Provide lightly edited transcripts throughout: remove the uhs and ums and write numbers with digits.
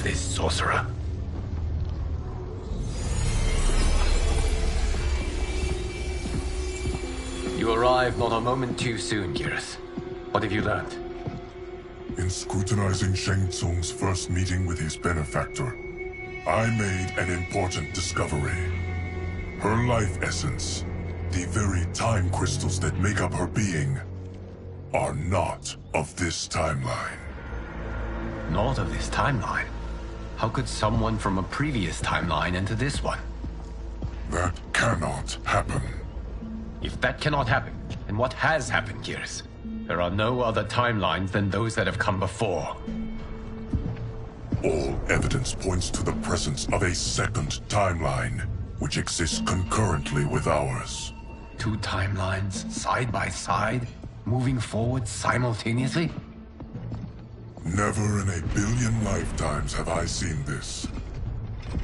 of this sorcerer. You arrived not a moment too soon, Geras. What have you learned? In scrutinizing Shang Tsung's first meeting with his benefactor, I made an important discovery. Her life essence, the very time crystals that make up her being, are not of this timeline. Not of this timeline? How could someone from a previous timeline enter this one? That cannot happen. If that cannot happen, then what has happened, Geras? There are no other timelines than those that have come before. All evidence points to the presence of a second timeline, which exists concurrently with ours. Two timelines, side by side, moving forward simultaneously? Never in a billion lifetimes have I seen this.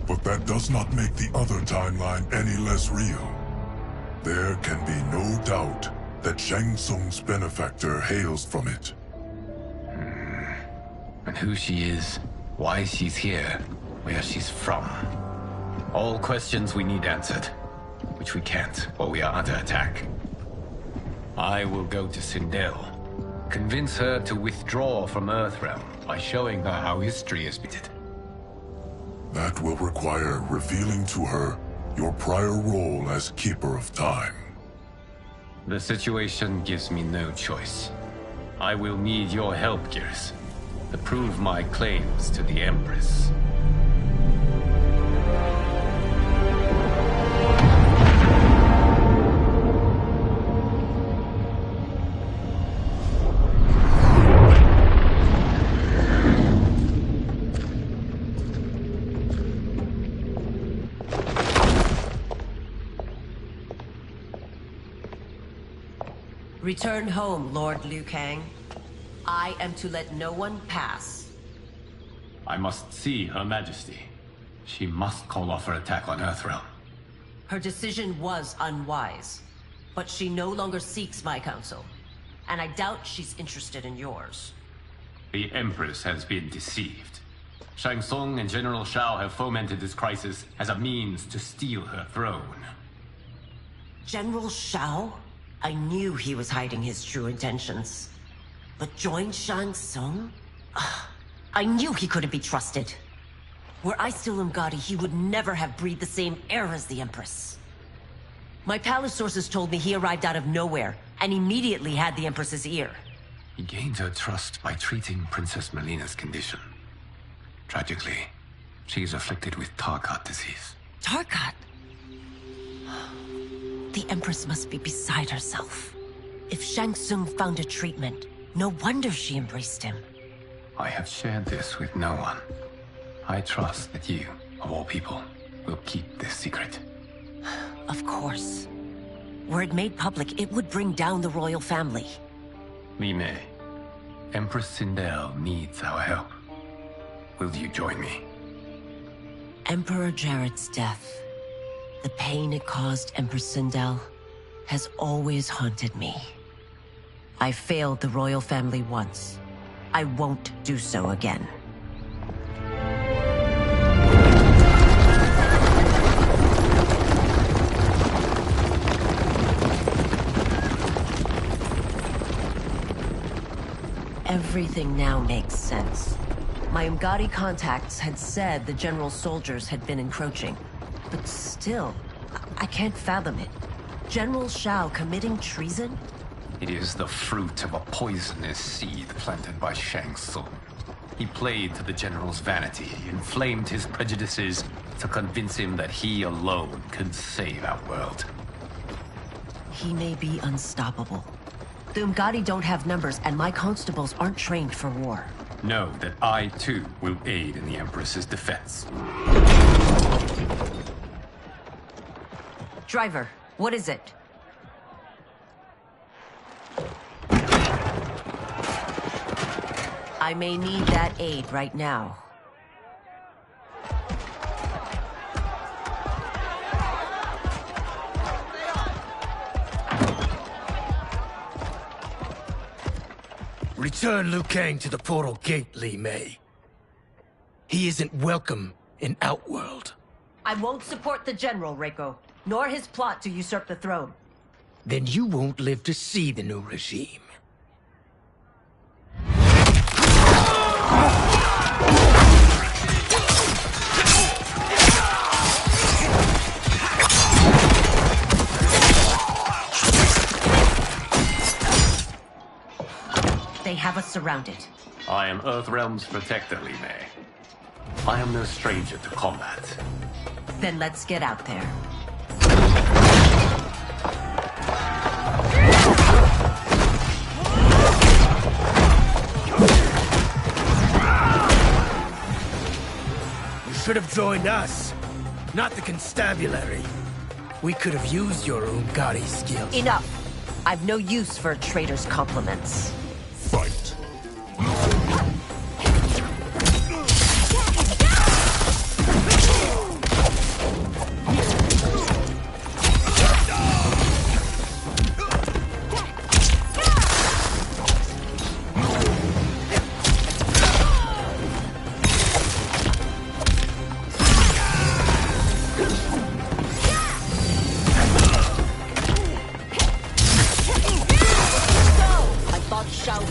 But that does not make the other timeline any less real. There can be no doubt that Shang Tsung's benefactor hails from it. And who she is, why she's here, where she's from. All questions we need answered, which we can't while we are under attack. I will go to Sindel, convince her to withdraw from Earthrealm by showing her how history is repeated. That will require revealing to her your prior role as Keeper of Time. The situation gives me no choice. I will need your help, Geras, to prove my claims to the Empress. Return home, Lord Liu Kang. I am to let no one pass. I must see Her Majesty. She must call off her attack on Earthrealm. Her decision was unwise, but she no longer seeks my counsel, and I doubt she's interested in yours. The Empress has been deceived. Shang Tsung and General Shao have fomented this crisis as a means to steal her throne. General Shao? I knew he was hiding his true intentions. But join Shang Tsung? I knew he couldn't be trusted. Were I still Umgadi, he would never have breathed the same air as the Empress. My palace sources told me he arrived out of nowhere, and immediately had the Empress's ear. He gained her trust by treating Princess Melina's condition. Tragically, she is afflicted with Tarkat disease. Tarkat? The Empress must be beside herself. If Shang Tsung found a treatment, no wonder she embraced him. I have shared this with no one. I trust that you, of all people, will keep this secret. Of course. Were it made public, it would bring down the royal family. Li Mei, Empress Sindel needs our help. Will you join me? Emperor Jared's death, the pain it caused Empress Sindel, has always haunted me. I failed the royal family once. I won't do so again. Everything now makes sense. My Umgadi contacts had said the general's soldiers had been encroaching. But still, I can't fathom it. General Shao committing treason? It is the fruit of a poisonous seed planted by Shang Tsung. He played to the general's vanity, inflamed his prejudices to convince him that he alone could save our world. He may be unstoppable. The Umgadi don't have numbers, and my constables aren't trained for war. Know that I, too, will aid in the Empress's defense. Driver, what is it? I may need that aid right now. Return Liu Kang to the portal gate, Li Mei. He isn't welcome in Outworld. I won't support the General, Reiko, nor his plot to usurp the throne. Then you won't live to see the new regime. They have us surrounded. I am Earthrealm's protector, Li Mei. I am no stranger to combat. Then let's get out there. You should have joined us, not the constabulary. We could have used your Umgari skills. Enough! I've no use for a traitor's compliments. Fight.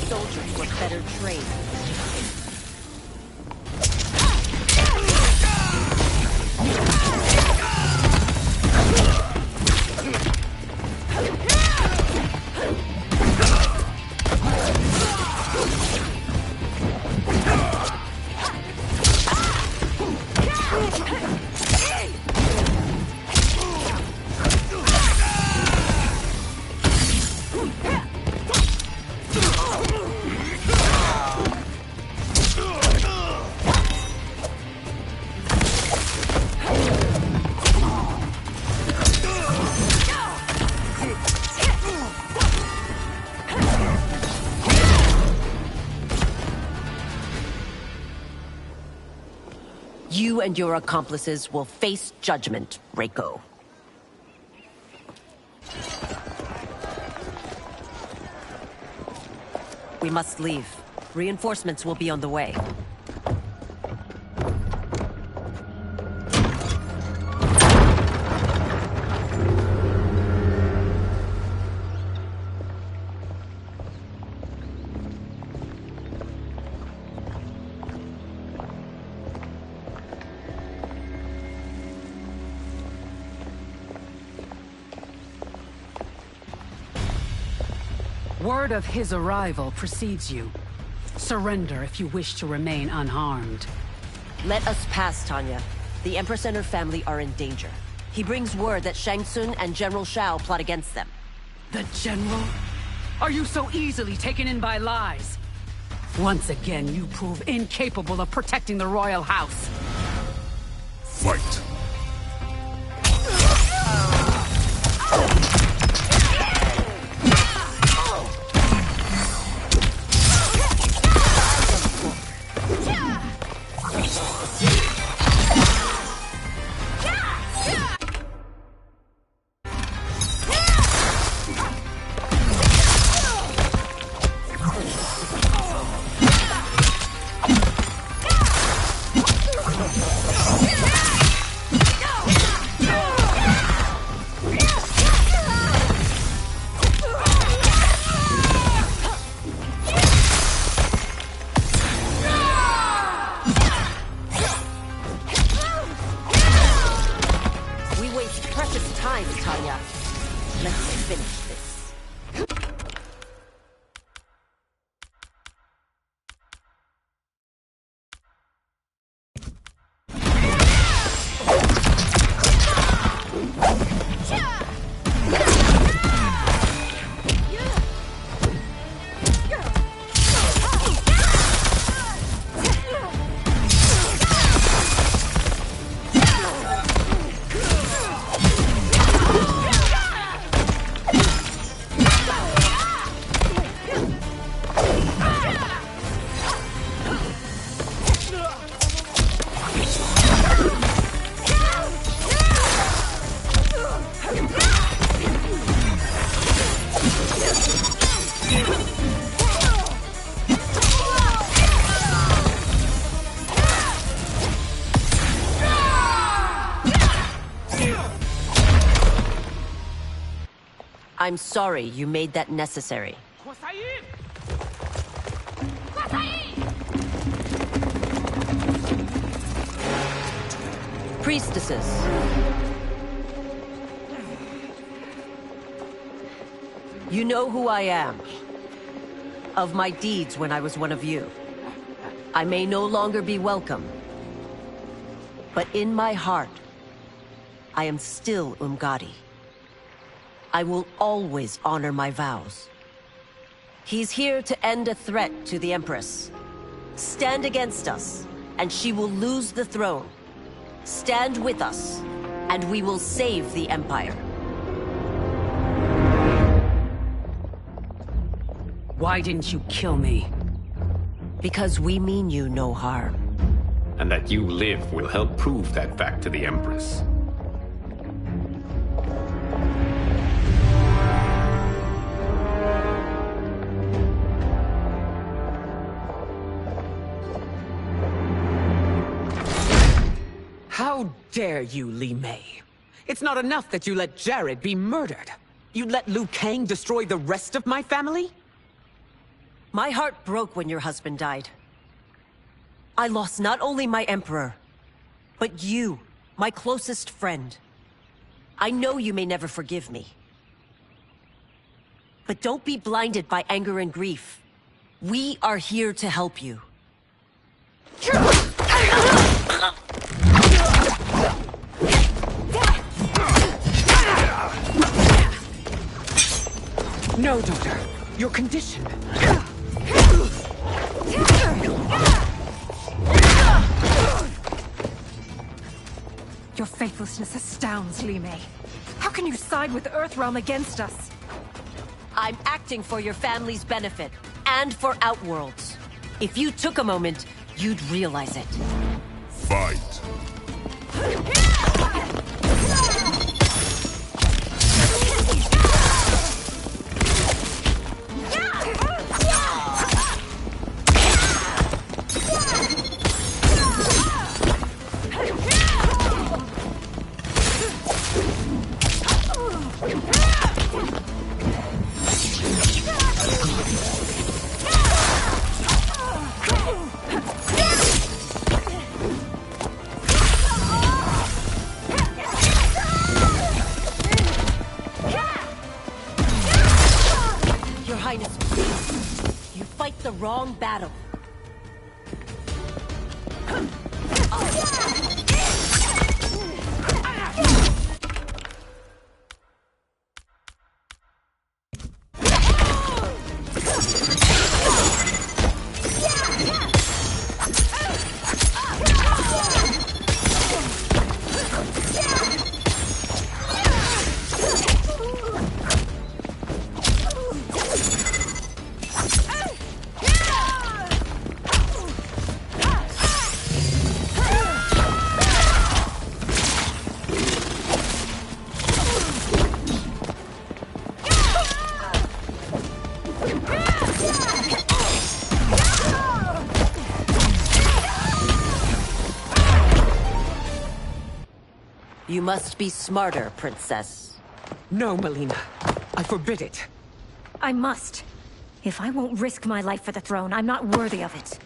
Soldiers were better trained. You and your accomplices will face judgment, Reiko. We must leave. Reinforcements will be on the way. Word of his arrival precedes you. Surrender if you wish to remain unharmed. Let us pass, Tanya. The Empress and her family are in danger. He brings word that Shang Tsung and General Shao plot against them. The General? Are you so easily taken in by lies? Once again, you prove incapable of protecting the royal house. Fight. Tanya. Let's finish this. I'm sorry you made that necessary. Priestesses. You know who I am. Of my deeds when I was one of you. I may no longer be welcome. But in my heart, I am still Umgadi. I will always honor my vows. He's here to end a threat to the Empress. Stand against us, and she will lose the throne. Stand with us, and we will save the Empire. Why didn't you kill me? Because we mean you no harm. And that you live will help prove that fact to the Empress. How dare you, Li Mei? It's not enough that you let Jared be murdered. You'd let Liu Kang destroy the rest of my family? My heart broke when your husband died. I lost not only my emperor, but you, my closest friend. I know you may never forgive me. But don't be blinded by anger and grief. We are here to help you. No, Doctor. Your condition. Your faithlessness astounds, Li Mei. How can you side with Earthrealm against us? I'm acting for your family's benefit, and for Outworld's. If you took a moment, you'd realize it. Fight. Your Highness, please. You fight the wrong battle. You must be smarter, Princess. No, Melina. I forbid it. I must. If I won't risk my life for the throne, I'm not worthy of it.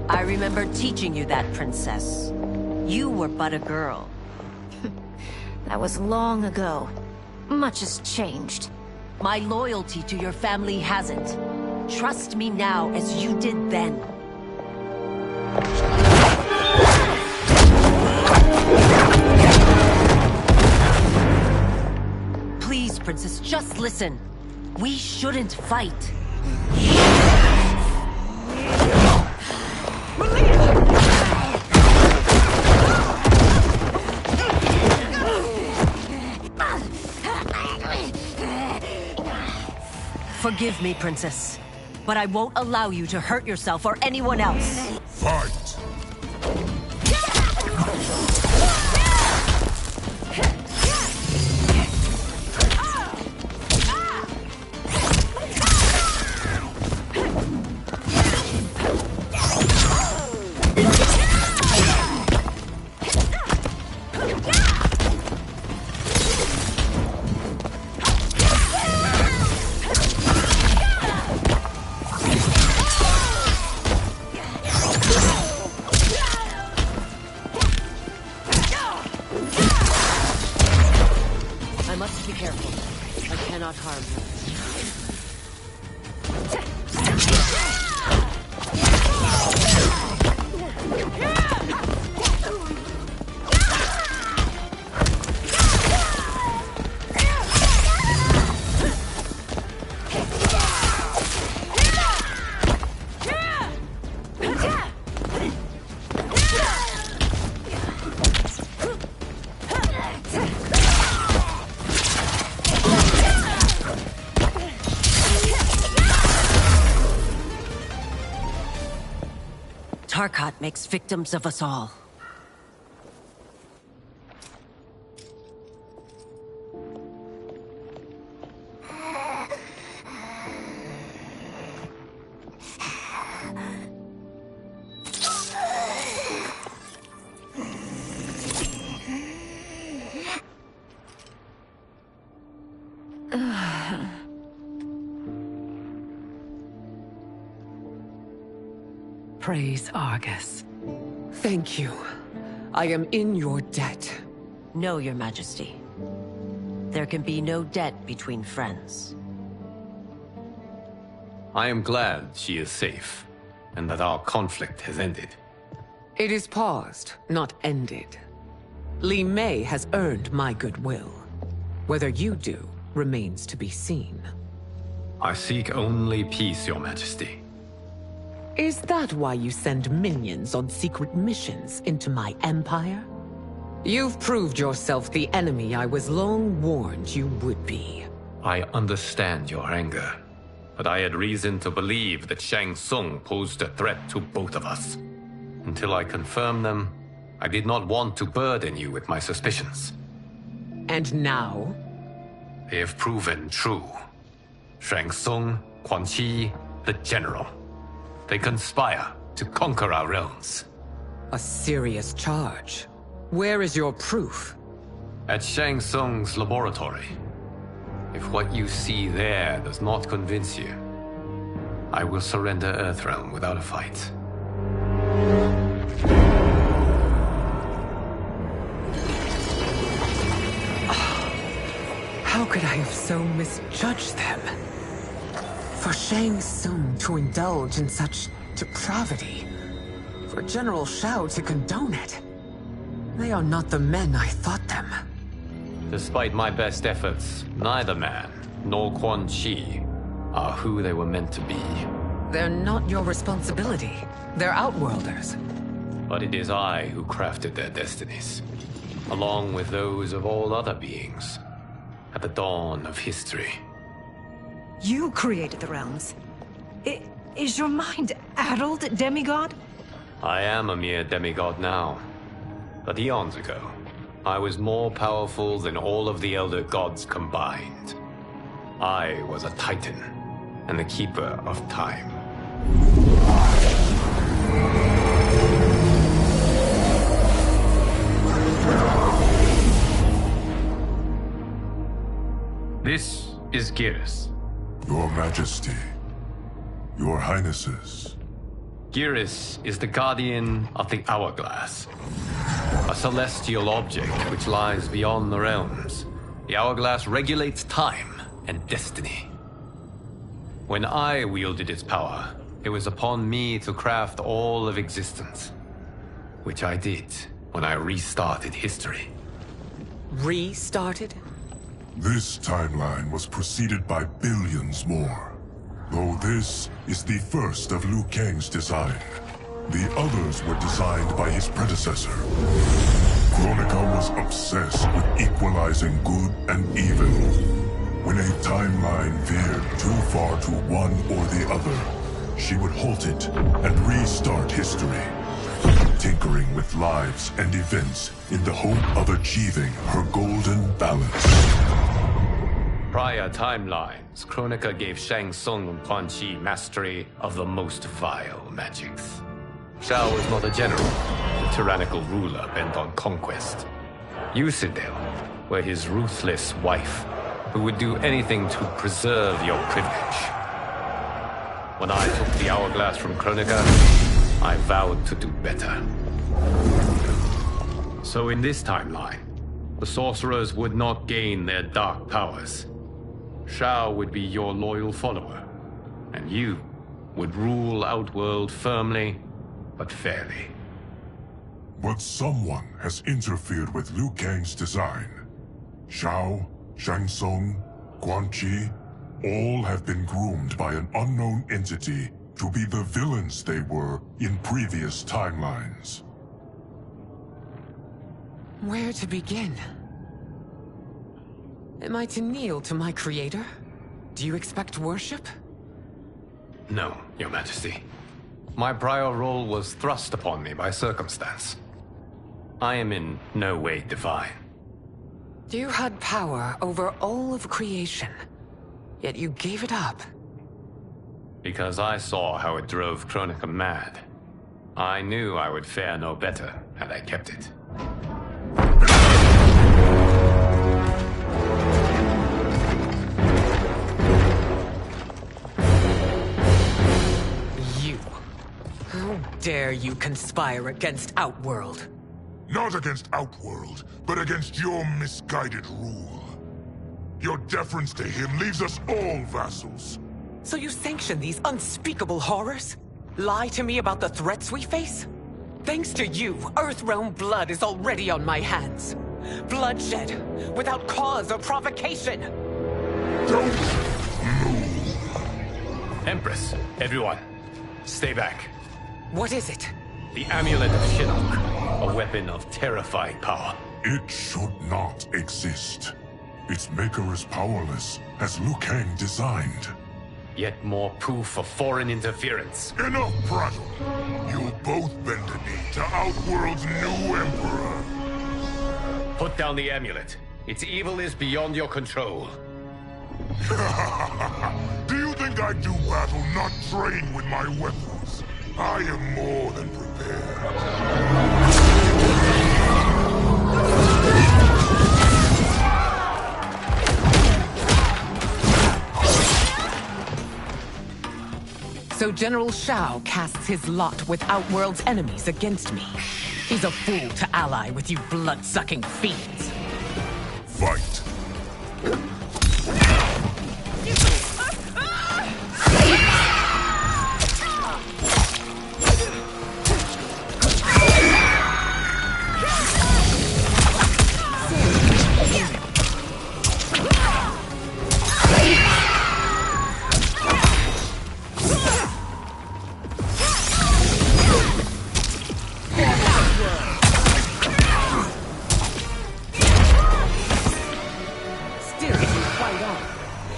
I remember teaching you that, Princess. You were but a girl. That was long ago. Much has changed. My loyalty to your family hasn't. Trust me now as you did then. Please, Princess, just listen. We shouldn't fight. Forgive me, Princess, but I won't allow you to hurt yourself or anyone else. Fight! Be careful. I cannot harm him. Tarkat makes victims of us all. Praise Argus. Thank you. I am in your debt. No, Your Majesty. There can be no debt between friends. I am glad she is safe, and that our conflict has ended. It is paused, not ended. Li Mei has earned my goodwill. Whether you do remains to be seen. I seek only peace, Your Majesty. Is that why you send minions on secret missions into my empire? You've proved yourself the enemy I was long warned you would be. I understand your anger, but I had reason to believe that Shang Tsung posed a threat to both of us. Until I confirmed them, I did not want to burden you with my suspicions. And now? They have proven true. Shang Tsung, Quan Chi, the General. They conspire to conquer our realms. A serious charge. Where is your proof? At Shang Tsung's laboratory. If what you see there does not convince you, I will surrender Earthrealm without a fight. How could I have so misjudged them? For Shang Tsung to indulge in such depravity, for General Shao to condone it, they are not the men I thought them. Despite my best efforts, neither man nor Quan Chi are who they were meant to be. They're not your responsibility. They're Outworlders. But it is I who crafted their destinies, along with those of all other beings, at the dawn of history. You created the realms. Is your mind addled, demigod? I am a mere demigod now. But eons ago, I was more powerful than all of the Elder Gods combined. I was a Titan, and the Keeper of Time. This is Geras. Your Majesty, Your Highnesses. Geras is the guardian of the Hourglass, a celestial object which lies beyond the realms. The Hourglass regulates time and destiny. When I wielded its power, it was upon me to craft all of existence, which I did when I restarted history. Restarted? This timeline was preceded by billions more. Though this is the first of Liu Kang's design. The others were designed by his predecessor. Kronika was obsessed with equalizing good and evil. When a timeline veered too far to one or the other, she would halt it and restart history, tinkering with lives and events in the hope of achieving her golden balance. Prior timelines, Kronika gave Shang Tsung and Quan Chi mastery of the most vile magics. Shao was not a general, a tyrannical ruler bent on conquest. Yusidel were his ruthless wife, who would do anything to preserve your privilege. When I took the Hourglass from Kronika, I vowed to do better. So in this timeline, the sorcerers would not gain their dark powers. Shao would be your loyal follower, and you would rule Outworld firmly, but fairly. But someone has interfered with Liu Kang's design. Shao, Shang Tsung, Quan Chi, all have been groomed by an unknown entity to be the villains they were in previous timelines. Where to begin? Am I to kneel to my creator? Do you expect worship? No, Your Majesty. My prior role was thrust upon me by circumstance. I am in no way divine. You had power over all of creation, yet you gave it up. Because I saw how it drove Kronika mad. I knew I would fare no better had I kept it. You. How dare you conspire against Outworld? Not against Outworld, but against your misguided rule. Your deference to him leaves us all vassals. So you sanction these unspeakable horrors? Lie to me about the threats we face? Thanks to you, Earthrealm blood is already on my hands. Bloodshed, without cause or provocation. Don't move. Empress, everyone, stay back. What is it? The Amulet of Shinnok, a weapon of terrifying power. It should not exist. Its maker is powerless, as Liu Kang designed. Yet more proof of foreign interference. Enough prattle! You'll both bend a knee to Outworld's new emperor. Put down the amulet. Its evil is beyond your control. Do you think I do battle not trained with my weapons? I am more than prepared. So General Shao casts his lot with Outworld's enemies against me. He's a fool to ally with you blood-sucking fiends. Fight.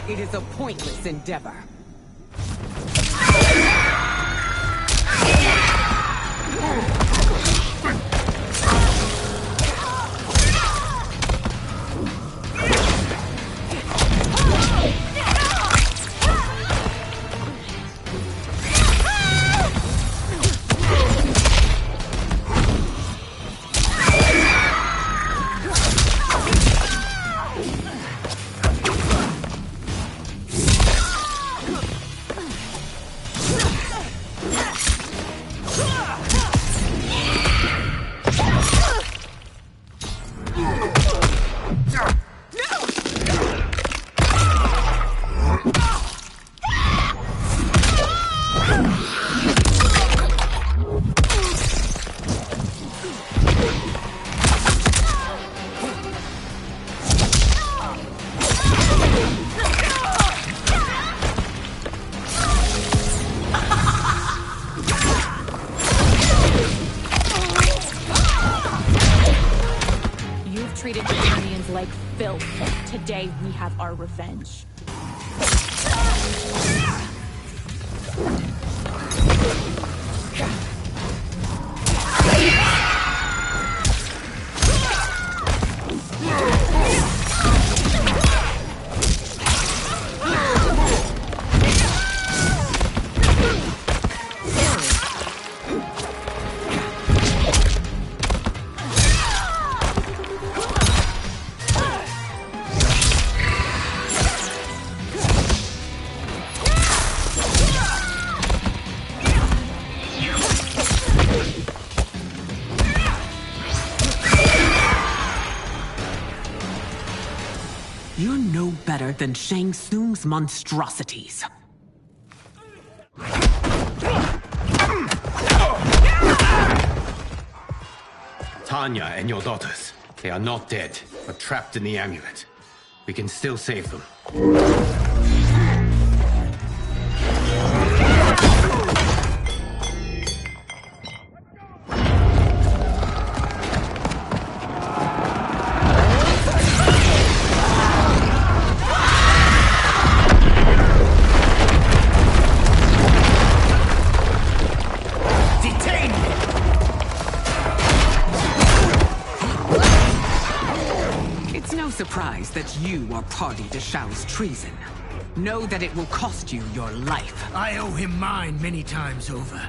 It is a pointless endeavor. Treated Ukrainians like filth. Today we have our revenge. better than Shang Tsung's monstrosities. Tanya and your daughters. They are not dead, but trapped in the amulet. We can still save them. Surprised that you are party to Shao's treason. Know that it will cost you your life. I owe him mine many times over.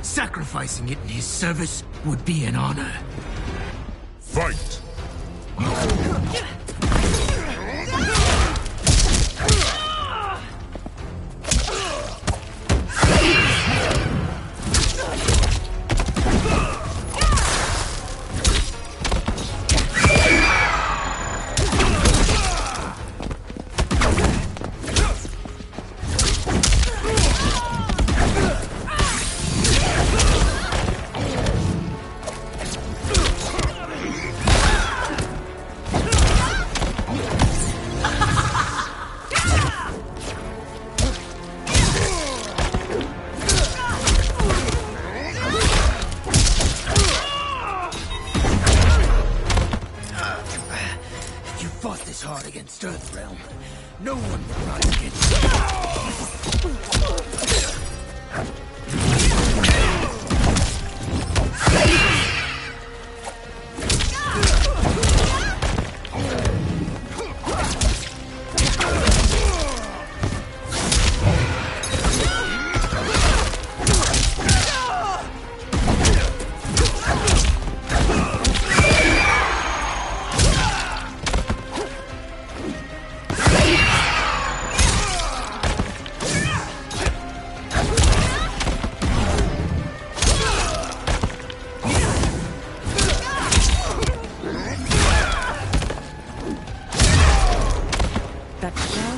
Sacrificing it in his service would be an honor. Fight! Against Earthrealm. No one will rise against you.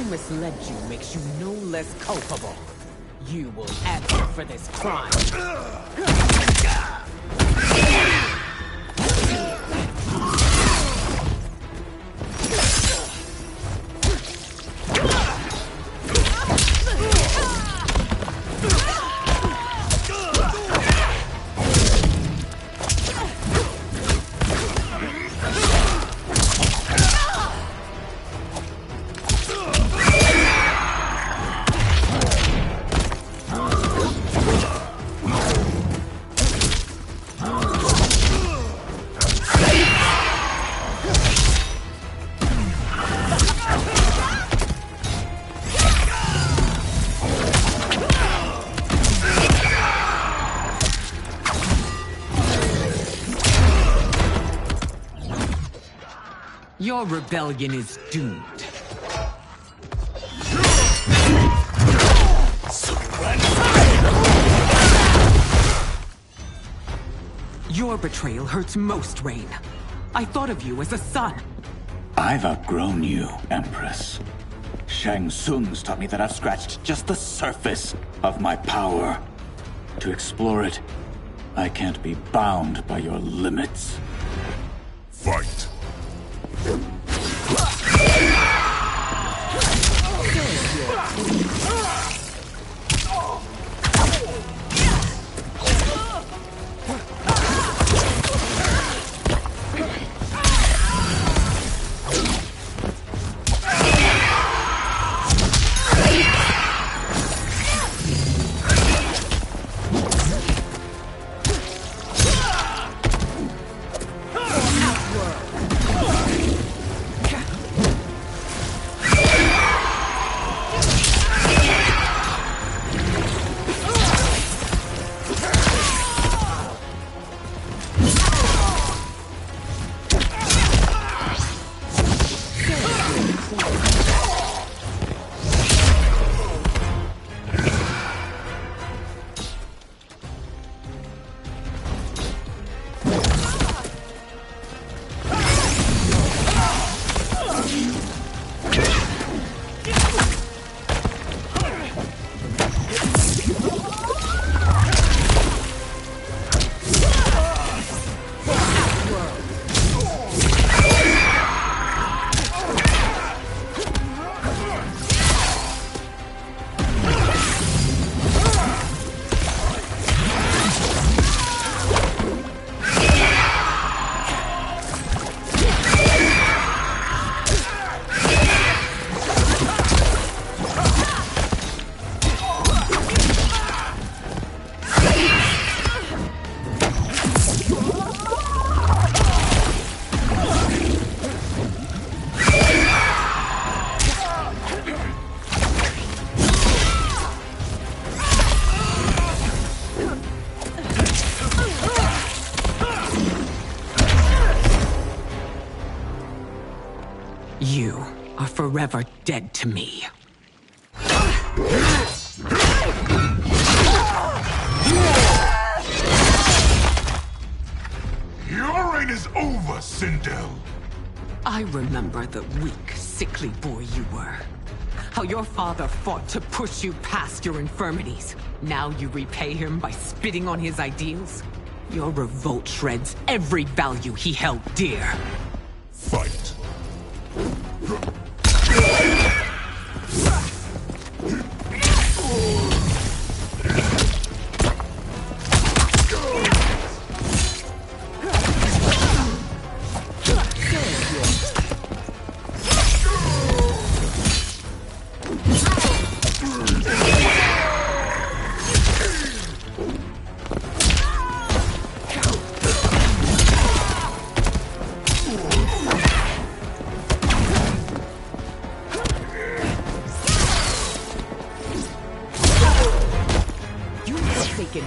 Misled you makes you no less culpable. You will answer for this crime. Your rebellion is doomed. Your betrayal hurts most, Rain. I thought of you as a son. I've outgrown you, Empress. Shang Tsung's taught me that I've scratched just the surface of my power. To explore it, I can't be bound by your limits. Fight! forever dead to me. Your reign is over, Sindel. I remember the weak, sickly boy you were. How your father fought to push you past your infirmities. Now you repay him by spitting on his ideals? Your revolt shreds every value he held dear. Fight.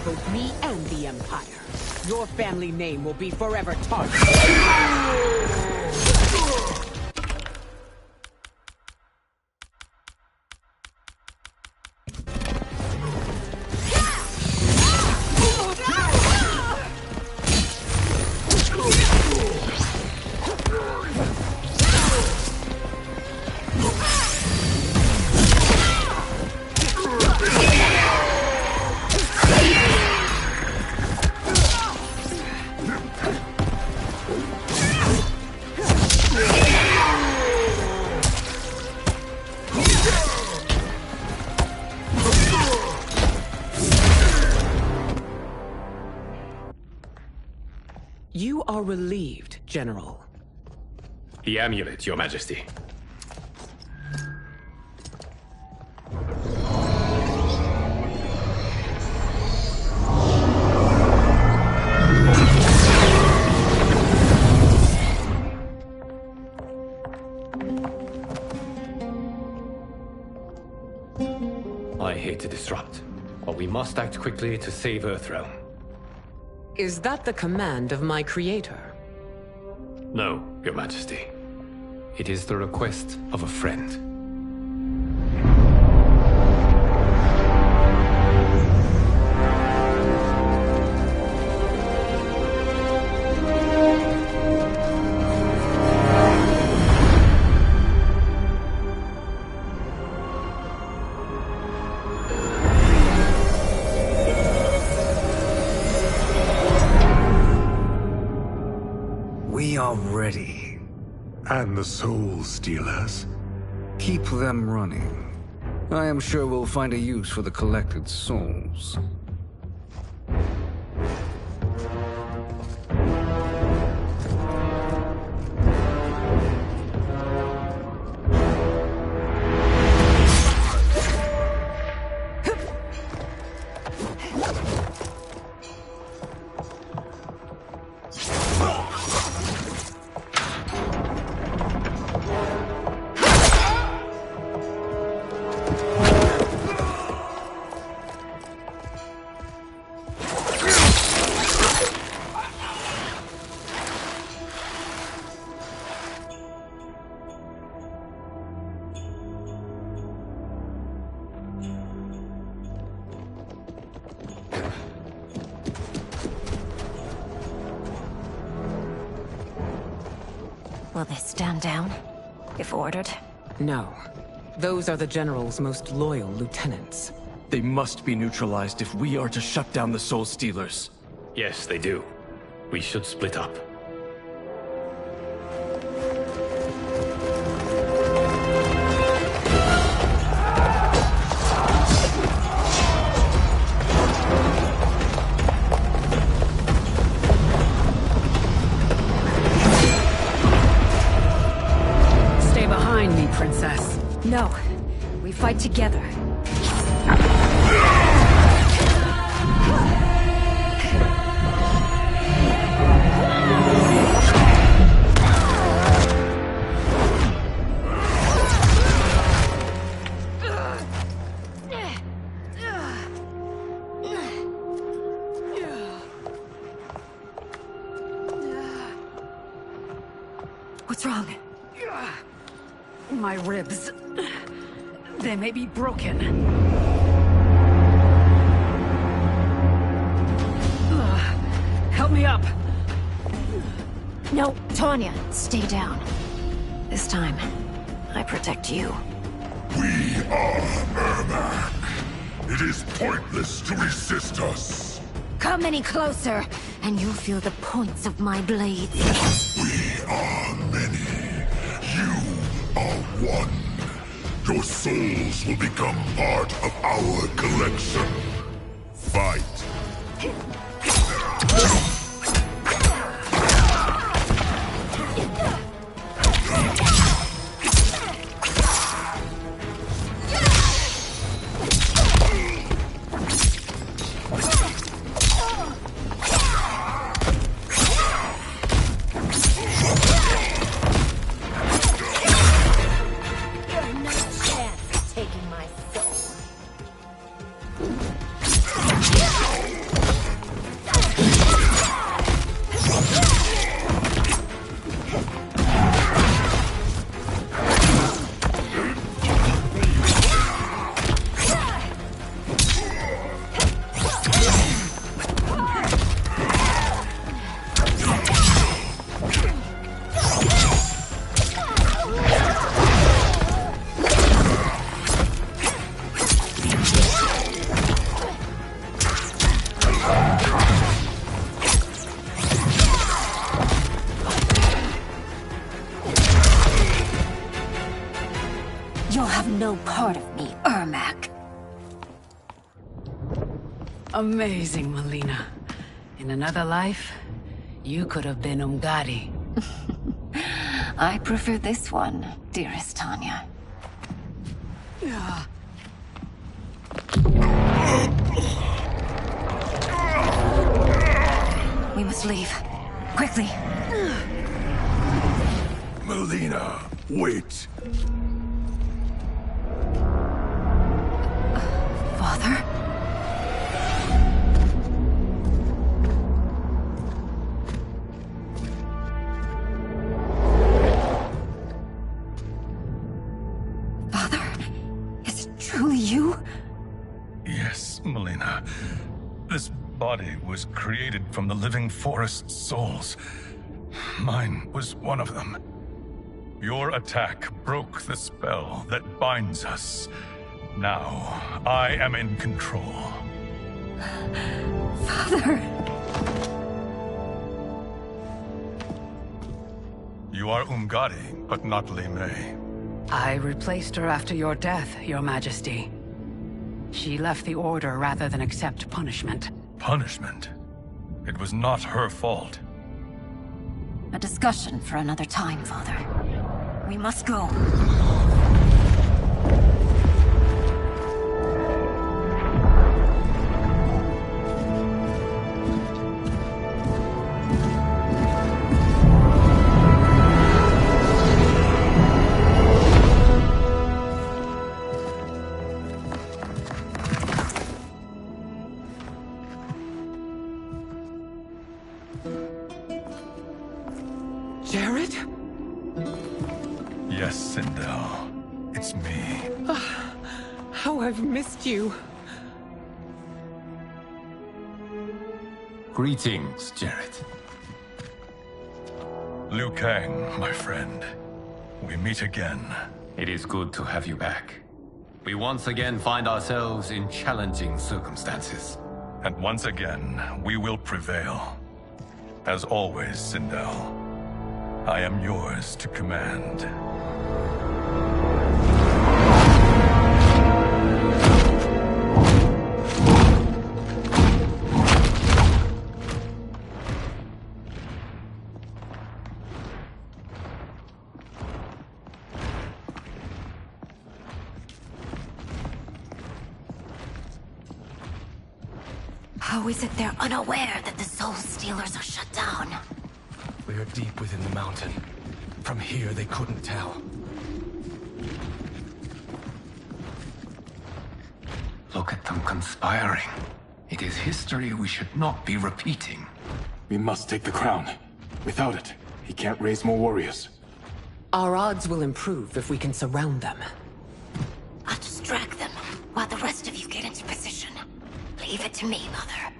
Both me and the Empire. Your family name will be forever tarnished. You are relieved, General. The amulet, Your Majesty. I hate to disrupt, but we must act quickly to save Earthrealm. Is that the command of my creator? No, Your Majesty. It is the request of a friend. We are ready. And the Soul Stealers? Keep them running. I am sure we'll find a use for the collected souls. Will they stand down, if ordered? No. Those are the General's most loyal lieutenants. They must be neutralized if we are to shut down the Soul Stealers. Yes, they do. We should split up. Princess. No. We fight together. What's wrong? My ribs. They may be broken. Help me up. No, Tanya, stay down. This time, I protect you. We are Ermac. It is pointless to resist us. Come any closer, and you'll feel the points of my blades. We are many. You are one. Your souls will become part of our collection. Fight. You'll have no part of me, Ermac. Amazing, Melina. In another life, you could have been Umgadi. I prefer this one, dearest Tanya. We must leave. Quickly. Melina, wait. Father? Father? Is it truly you? Yes, Melina. This body was created from the living forest's souls. Mine was one of them. Your attack broke the spell that binds us. Now, I am in control. Father! You are Umgadi, but not Li Mei. I replaced her after your death, Your Majesty. She left the Order rather than accept punishment. Punishment? It was not her fault. A discussion for another time, Father. We must go. Jared? Yes, Sindel. It's me. How I've missed you. Greetings, Jared. Liu Kang, my friend. We meet again. It is good to have you back. We once again find ourselves in challenging circumstances. And once again, we will prevail. As always, Sindel, I am yours to command. How is it they're unaware that the Soul Stealers are shut down? We are deep within the mountain. From here, they couldn't tell. Look at them conspiring. It is history we should not be repeating. We must take the crown. Without it, he can't raise more warriors. Our odds will improve if we can surround them. I'll distract them while the rest of you get into position. Leave it to me, Mother.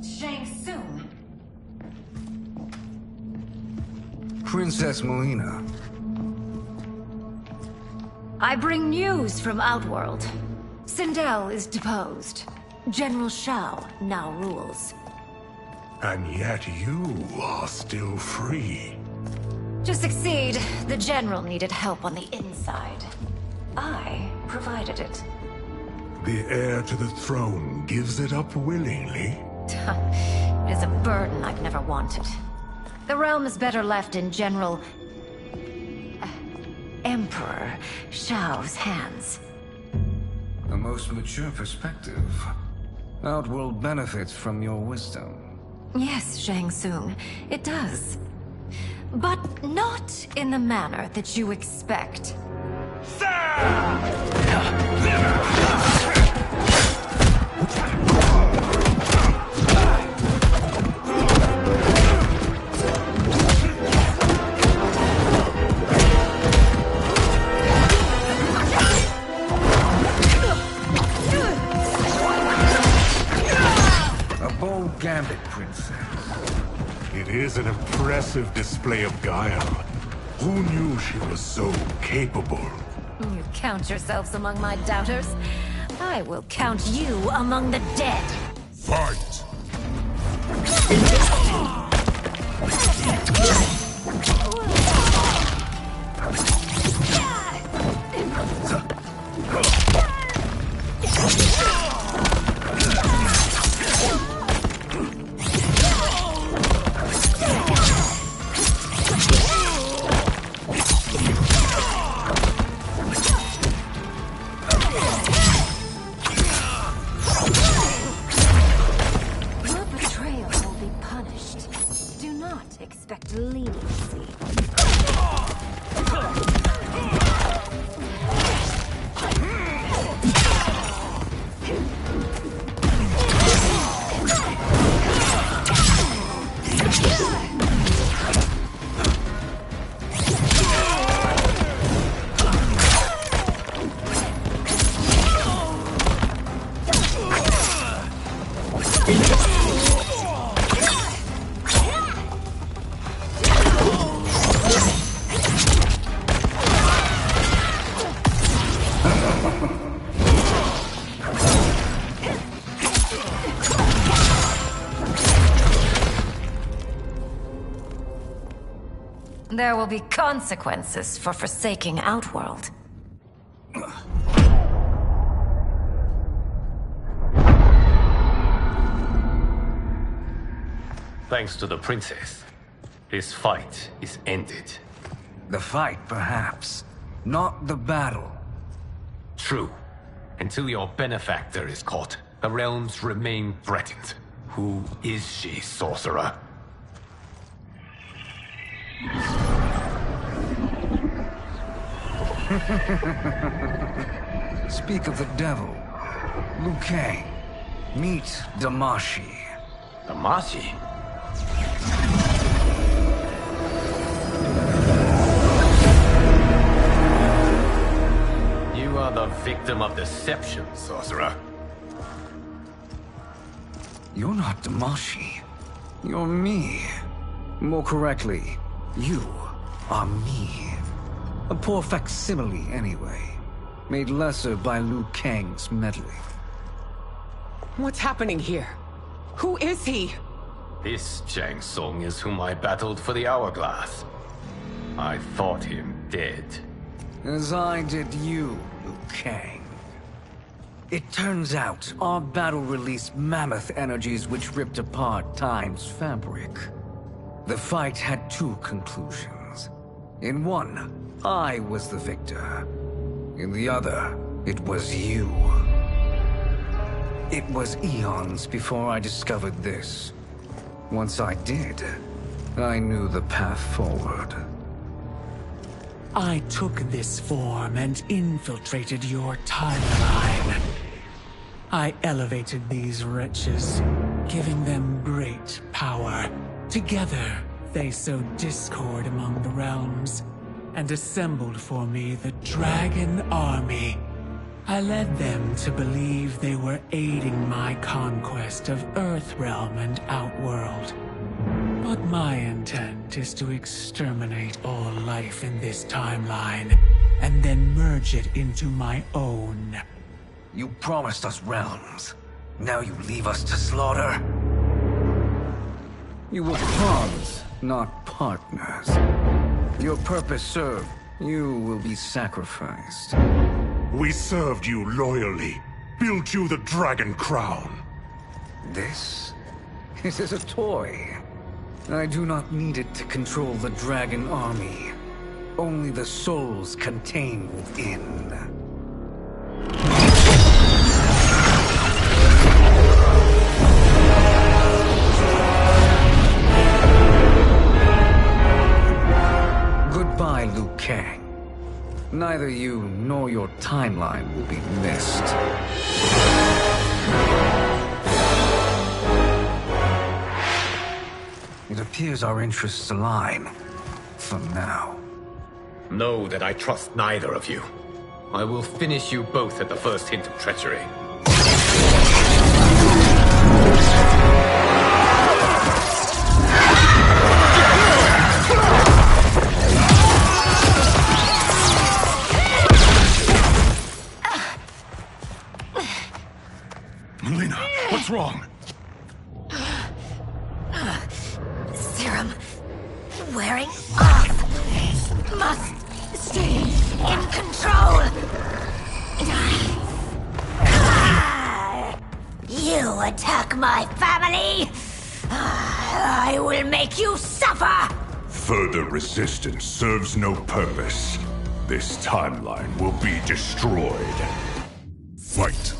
Shang Tsung. Princess Melina. I bring news from Outworld. Sindel is deposed. General Shao now rules. And yet you are still free. To succeed, the General needed help on the inside. I provided it. The heir to the throne gives it up willingly. It is a burden I've never wanted. The realm is better left in General... Emperor Shao's hands. A most mature perspective. Outworld benefits from your wisdom. Yes, Shang Tsung, it does. But not in the manner that you expect. A bold gambit, Princess. It is an impressive display of guile. Who knew she was so capable? You count yourselves among my doubters. I will count you among the dead. Fight! Your betrayal will be punished. Do not expect leniency. There will be consequences for forsaking Outworld. Thanks to the princess, this fight is ended. The fight, perhaps. Not the battle. True. Until your benefactor is caught, the realms remain threatened. Who is she, sorcerer? Speak of the devil. Liu Kang. Meet Damashi. Damashi? You are the victim of deception, sorcerer. You're not Damashi. You're me. More correctly, you are me. A poor facsimile, anyway. Made lesser by Liu Kang's meddling. What's happening here? Who is he? This Shang Tsung is whom I battled for the Hourglass. I thought him dead. As I did you, Liu Kang. It turns out our battle released mammoth energies which ripped apart time's fabric. The fight had two conclusions. In one, I was the victor. In the other, it was you. It was eons before I discovered this. Once I did, I knew the path forward. I took this form and infiltrated your timeline. I elevated these wretches, giving them great power. Together, they sowed discord among the realms, and assembled for me the Dragon Army. I led them to believe they were aiding my conquest of Earthrealm and Outworld. But my intent is to exterminate all life in this timeline, and then merge it into my own. You promised us realms. Now you leave us to slaughter? You were pawns, not partners. Your purpose served. You will be sacrificed. We served you loyally, built you the Dragon Crown. This is a toy. I do not need it to control the Dragon Army. Only the souls contained within. Goodbye, Liu Kang. Neither you nor your timeline will be missed. It appears our interests align. For now. Know that I trust neither of you. I will finish you both at the first hint of treachery. Melina, what's wrong? Serum wearing off. Must stay in control. You attack my family. I will make you suffer. Further resistance serves no purpose. This timeline will be destroyed. Fight.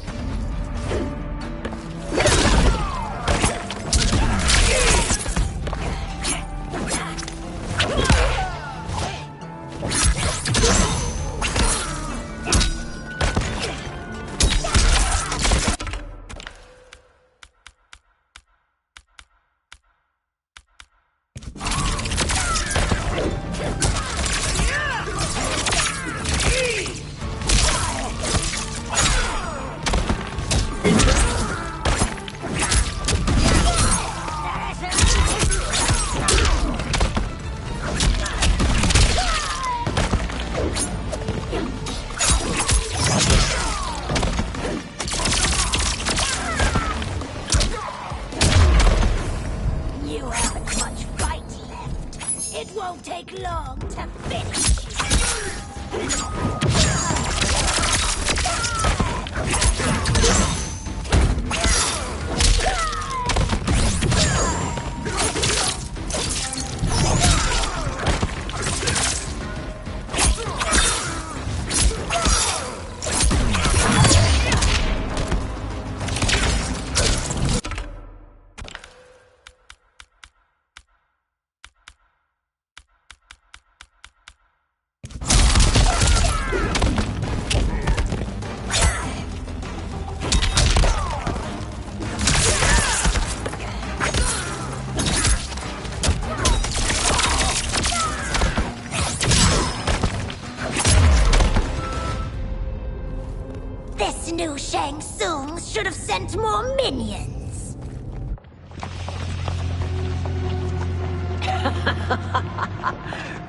Shang Tsung should have sent more minions.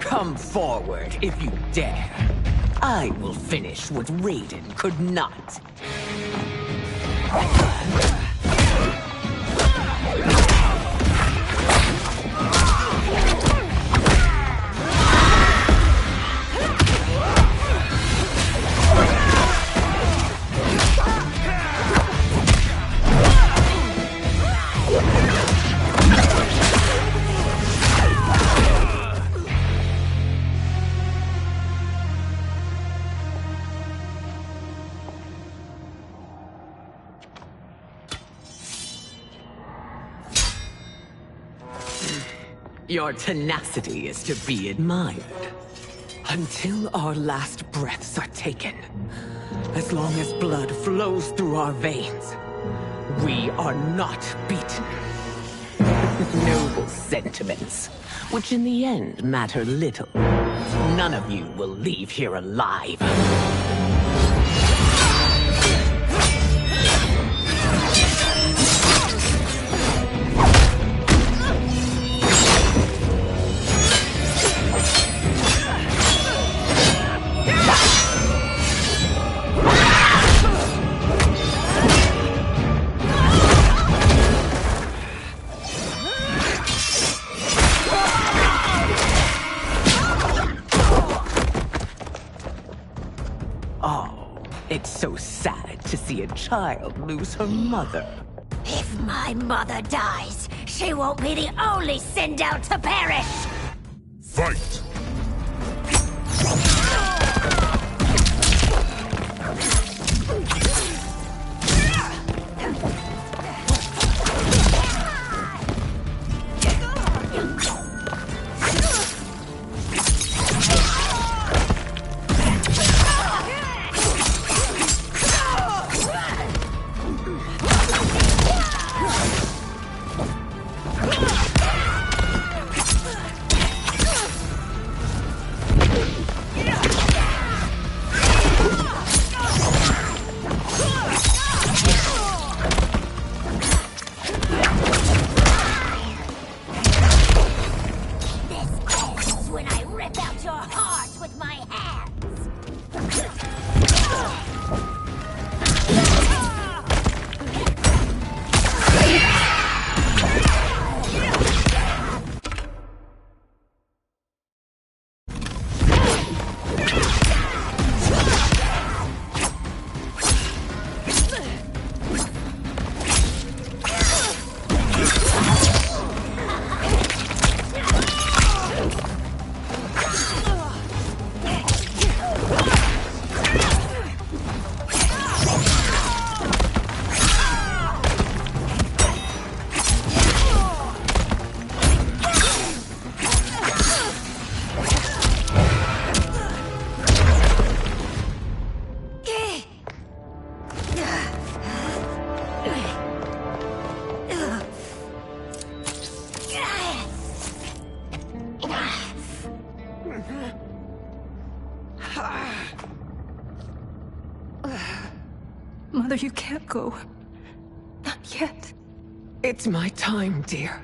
Come forward if you dare. I will finish what Raiden could not. Your tenacity is to be admired. Until our last breaths are taken. As long as blood flows through our veins, we are not beaten. Noble sentiments, which in the end matter little. None of you will leave here alive. It's so sad to see a child lose her mother. If my mother dies, she won't be the only sinned out to perish! Fight! Mother, you can't go. Not yet. It's my time, dear.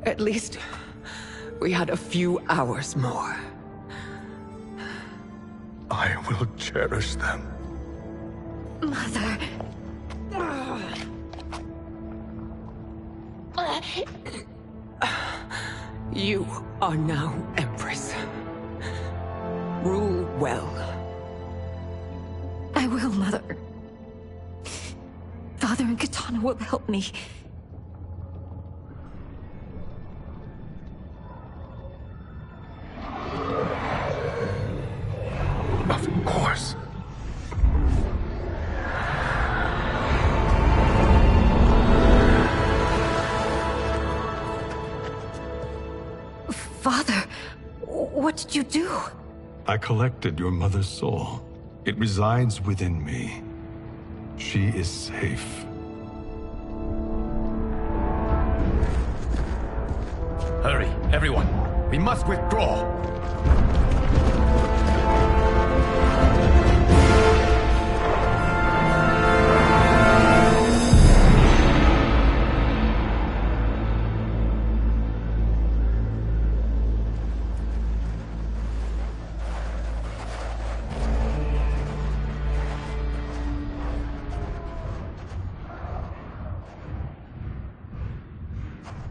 At least, we had a few hours more. I will cherish them. Mother... You are now Empress. Rule well. I will, Mother. Father and Katana will help me. Of course. Father, what did you do? I collected your mother's soul. It resides within me. She is safe. Hurry, everyone. We must withdraw.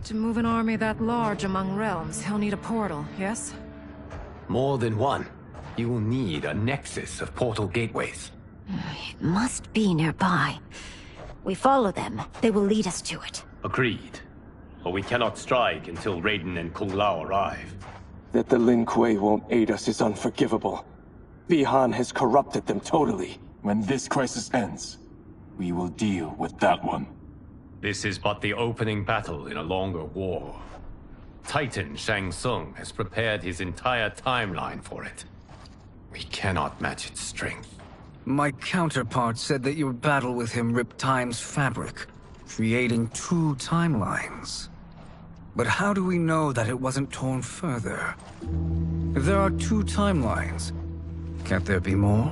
To move an army that large among realms, he'll need a portal, yes? More than one. You will need a nexus of portal gateways. It must be nearby. We follow them. They will lead us to it. Agreed. But we cannot strike until Raiden and Kung Lao arrive. That the Lin Kuei won't aid us is unforgivable. Bi-Han has corrupted them totally. When this crisis ends, we will deal with that one. This is but the opening battle in a longer war. Titan Shang Tsung has prepared his entire timeline for it. We cannot match its strength. My counterpart said that your battle with him ripped time's fabric. creating two timelines. But how do we know that it wasn't torn further? If there are two timelines, can't there be more?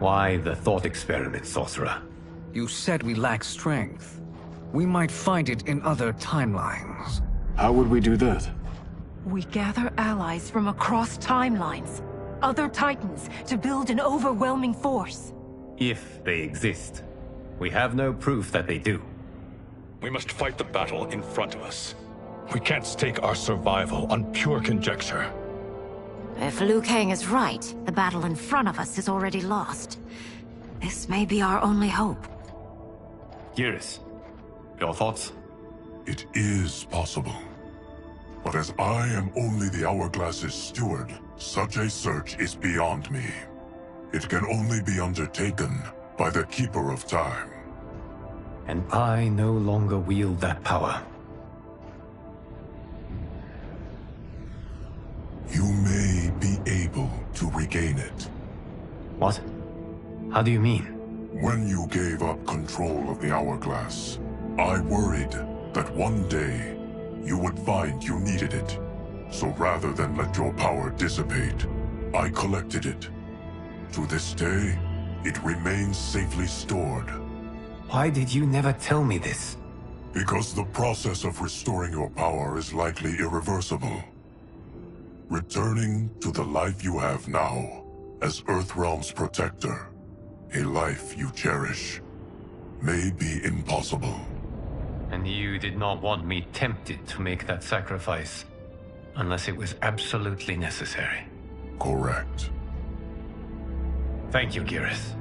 Why the thought experiment, sorcerer? You said we lack strength. We might find it in other timelines. How would we do that? We gather allies from across timelines, other Titans, to build an overwhelming force. If they exist. We have no proof that they do. We must fight the battle in front of us. We can't stake our survival on pure conjecture. If Liu Kang is right, the battle in front of us is already lost. This may be our only hope. Geras, your thoughts? It is possible. But as I am only the Hourglass's steward, such a search is beyond me. It can only be undertaken by the Keeper of Time. And I no longer wield that power. You may be able to regain it. What? How do you mean? When you gave up control of the Hourglass, I worried that one day you would find you needed it. So rather than let your power dissipate, I collected it. To this day, it remains safely stored. Why did you never tell me this? Because the process of restoring your power is likely irreversible. Returning to the life you have now, as Earthrealm's protector, a life you cherish, may be impossible. And you did not want me tempted to make that sacrifice, unless it was absolutely necessary. Correct. Thank you, Geras.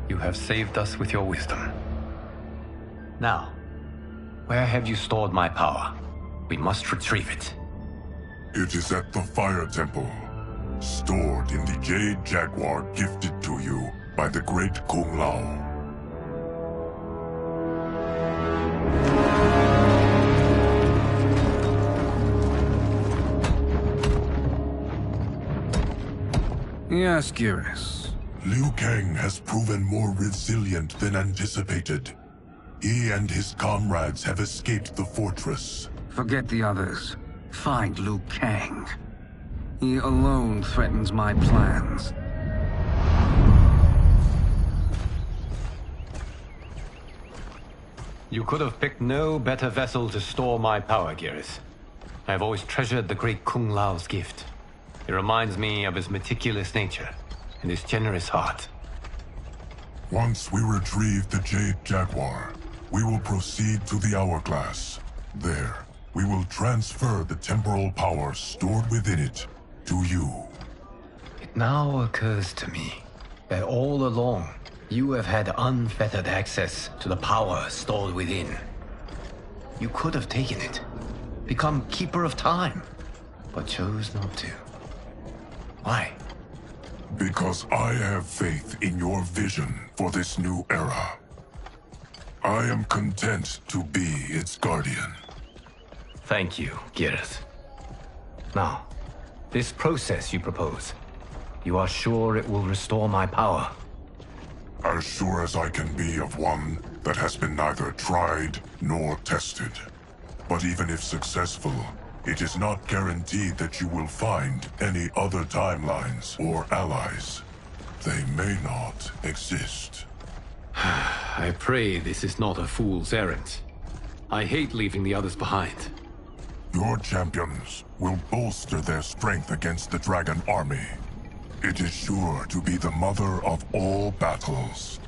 You have saved us with your wisdom. Now, where have you stored my power? We must retrieve it. It is at the Fire Temple, stored in the Jade Jaguar gifted to you by the great Kung Lao. Yes, Geras. Liu Kang has proven more resilient than anticipated. He and his comrades have escaped the fortress. Forget the others. Find Liu Kang. He alone threatens my plans. You could have picked no better vessel to store my power, Geras. I have always treasured the great Kung Lao's gift. It reminds me of his meticulous nature and his generous heart. Once we retrieve the Jade Jaguar, we will proceed to the Hourglass. There, we will transfer the temporal power stored within it to you. It now occurs to me that all along, you have had unfettered access to the power stored within. You could have taken it, become Keeper of Time, but chose not to. Why? Because I have faith in your vision for this new era. I am content to be its guardian. Thank you, Geras. Now, this process you propose, you are sure it will restore my power? As sure as I can be of one that has been neither tried nor tested. But even if successful, it is not guaranteed that you will find any other timelines or allies. They may not exist. I pray this is not a fool's errand. I hate leaving the others behind. Your champions will bolster their strength against the Dragon Army. It is sure to be the mother of all battles.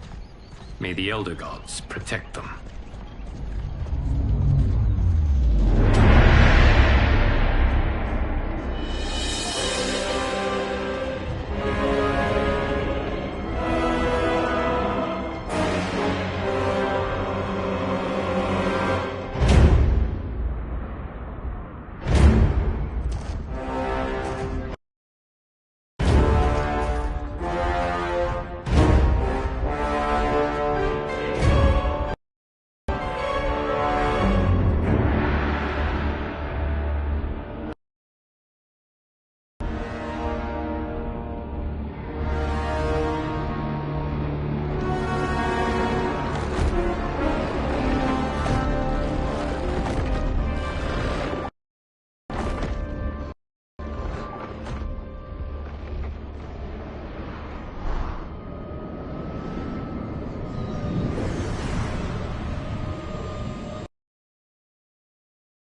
May the Elder Gods protect them.